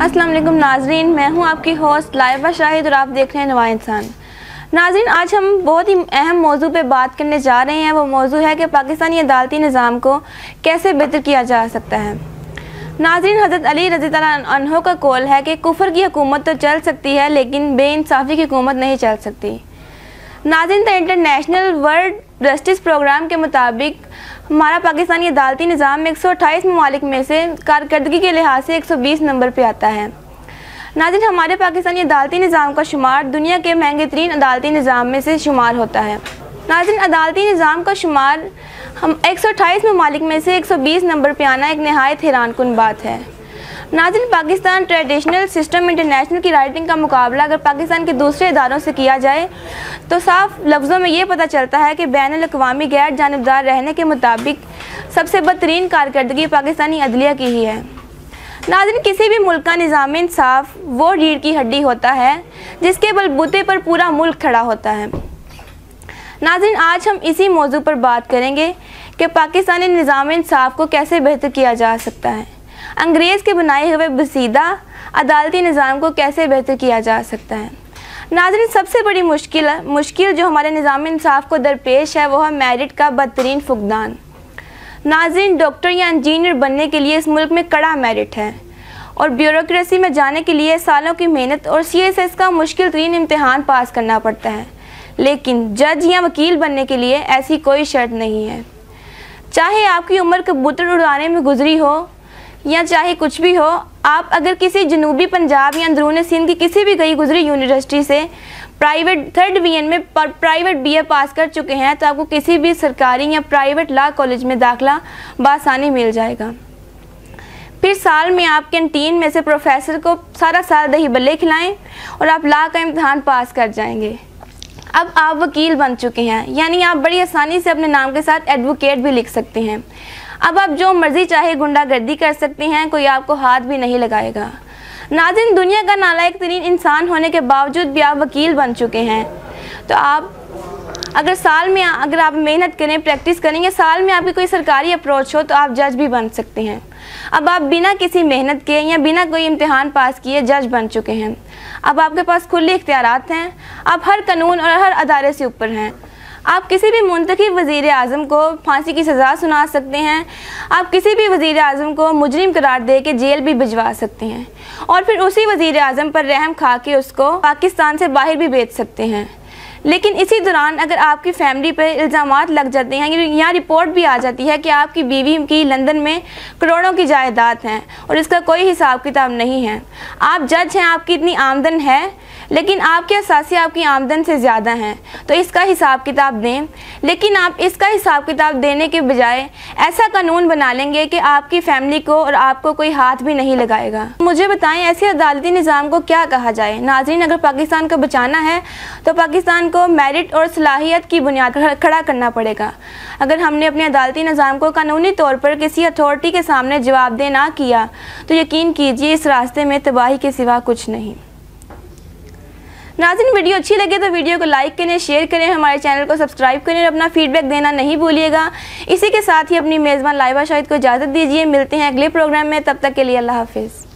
अस्सलाम वालेकुम नाजरीन, मैं हूं आपकी होस्ट लाइबा शाहिद और आप देख रहे हैं नवा इंसान। नाजरीन, आज हम बहुत ही अहम मौजू पे बात करने जा रहे हैं। वो मौजू है कि पाकिस्तानी अदालती निज़ाम को कैसे बेहतर किया जा सकता है। नाजरीन, हज़रत अली रज़ियल्लाहु अन्हु का कौल है कि कुफर की हुकूमत तो चल सकती है लेकिन बेइंसाफ़ी की हुकूमत नहीं चल सकती। नाज़रीन, the international world justice program के मुताबिक हमारा पाकिस्तानी अदालती निज़ाम में 128 ममालिक में से कारकर्दगी के लिहाज से 120 नंबर पे आता है। नाज़रीन, हमारे पाकिस्तानी अदालती निज़ाम का शुमार दुनिया के महंगे तरीन अदालती निज़ाम में से शुमार होता है। नाज़रीन, अदालती निज़ाम का शुमार हम 128 ममालिक में से 120 नंबर पे आना एक नहायत हैरानकुन बात है। नाज़रीन, पाकिस्तान ट्रेडिशनल सिस्टम इंटरनेशनल की राइटिंग का मुकाबला अगर पाकिस्तान के दूसरे इदारों से किया जाए तो साफ लफ्ज़ों में ये पता चलता है कि बैनुल अक़वामी गैर जानिबदार रहने के मुताबिक सबसे बदतरीन कारकर्दगी पाकिस्तानी अदलिया की ही है। नाज़रीन, किसी भी मुल्क का निज़ाम इंसाफ वो रीढ़ की हड्डी होता है जिसके बलबूते पर पूरा मुल्क खड़ा होता है। नाज़रीन, आज हम इसी मौजू पर बात करेंगे कि पाकिस्तानी निज़ाम इंसाफ को कैसे बेहतर किया जा सकता है। अंग्रेज़ के बनाए हुए बसीदा अदालती निज़ाम को कैसे बेहतर किया जा सकता है। नाज़रीन, सबसे बड़ी मुश्किल जो हमारे निज़ाम इंसाफ को दरपेश है वो है मेरिट का बदतरीन फुकदान। नाज़रीन, डॉक्टर या इंजीनियर बनने के लिए इस मुल्क में कड़ा मेरिट है और ब्यूरोक्रेसी में जाने के लिए सालों की मेहनत और CSS का मुश्किल तरीन इम्तहान पास करना पड़ता है। लेकिन जज या वकील बनने के लिए ऐसी कोई शर्त नहीं है। चाहे आपकी उम्र कबूतर उड़ाने में गुजरी हो या चाहे कुछ भी हो, आप अगर किसी जनूबी पंजाब या अंदरूनी सिंध की किसी भी गई गुजरी यूनिवर्सिटी से प्राइवेट 3rd डिवीजन में प्राइवेट BA पास कर चुके हैं तो आपको किसी भी सरकारी या प्राइवेट लॉ कॉलेज में दाखिला बासानी मिल जाएगा। फिर साल में आप कैंटीन में से प्रोफेसर को सारा साल दही बल्ले खिलाएं और आप लॉ का इम्तहान पास कर जाएंगे। अब आप वकील बन चुके हैं, यानी आप बड़ी आसानी से अपने नाम के साथ एडवोकेट भी लिख सकते हैं। अब आप जो मर्ज़ी चाहे गुंडागर्दी कर सकते हैं, कोई आपको हाथ भी नहीं लगाएगा। नाज़रीन, दुनिया का नालायक तरीन इंसान होने के बावजूद भी आप वकील बन चुके हैं तो आप अगर साल में अगर आप मेहनत करें, प्रैक्टिस करेंगे, साल में आपकी कोई सरकारी अप्रोच हो तो आप जज भी बन सकते हैं। अब आप बिना किसी मेहनत के या बिना कोई इम्तिहान पास किए जज बन चुके हैं। अब आपके पास खुले इख्तियारात हैं, आप हर कानून और हर अदारे से ऊपर हैं। आप किसी भी मुंतखब वज़ीर आज़म को फांसी की सज़ा सुना सकते हैं, आप किसी भी वज़ीर आज़म को मुजरिम करार दे के जेल भी भिजवा सकते हैं और फिर उसी वज़ीर आज़म पर रहम खा के उसको पाकिस्तान से बाहर भी भेज सकते हैं। लेकिन इसी दौरान अगर आपकी फैमिली पर इल्ज़ामात लग जाते हैं या रिपोर्ट भी आ जाती है कि आपकी बीवी की लंदन में करोड़ों की जायदाद हैं और इसका कोई हिसाब किताब नहीं है, आप जज हैं, आपकी इतनी आमदन है लेकिन आपके असासे आपकी आमदन से ज़्यादा हैं, तो इसका हिसाब किताब दें। लेकिन आप इसका हिसाब किताब देने के बजाय ऐसा कानून बना लेंगे कि आपकी फैमिली को और आपको कोई हाथ भी नहीं लगाएगा। मुझे बताएं, ऐसे अदालती निज़ाम को क्या कहा जाए। नाज़रीन, अगर पाकिस्तान को बचाना है तो पाकिस्तान को मेरिट और सलाहियत की बुनियाद खड़ा करना पड़ेगा। अगर हमने अपने अदालती निज़ाम को कानूनी तौर पर किसी अथॉरिटी के सामने जवाबदेह ना किया तो यकीन कीजिए इस रास्ते में तबाही के सिवा कुछ नहीं। नाज़रीन, वीडियो अच्छी लगे तो वीडियो को लाइक करें, शेयर करें, हमारे चैनल को सब्सक्राइब करें और अपना फीडबैक देना नहीं भूलिएगा। इसी के साथ ही अपनी मेज़बान लाइबा शाहिद को इजाज़त दीजिए। मिलते हैं अगले प्रोग्राम में, तब तक के लिए अल्लाह हाफिज़।